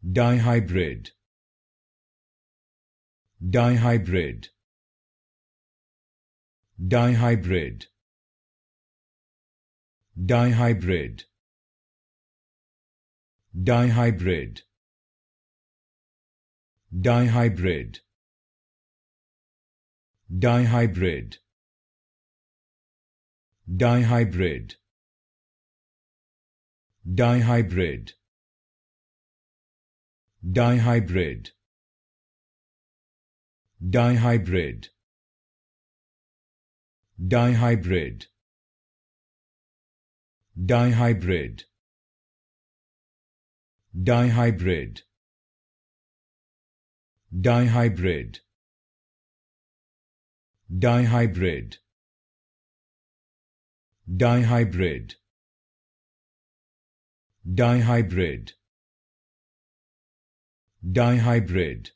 Dihybrid. Dihybrid. Dihybrid. Dihybrid. Dihybrid. Dihybrid. Dihybrid. Dihybrid. Dihybrid. Dihybrid. Dihybrid. Dihybrid. Dihybrid. Dihybrid. Dihybrid. Dihybrid. Dihybrid. Dihybrid. Dihybrid.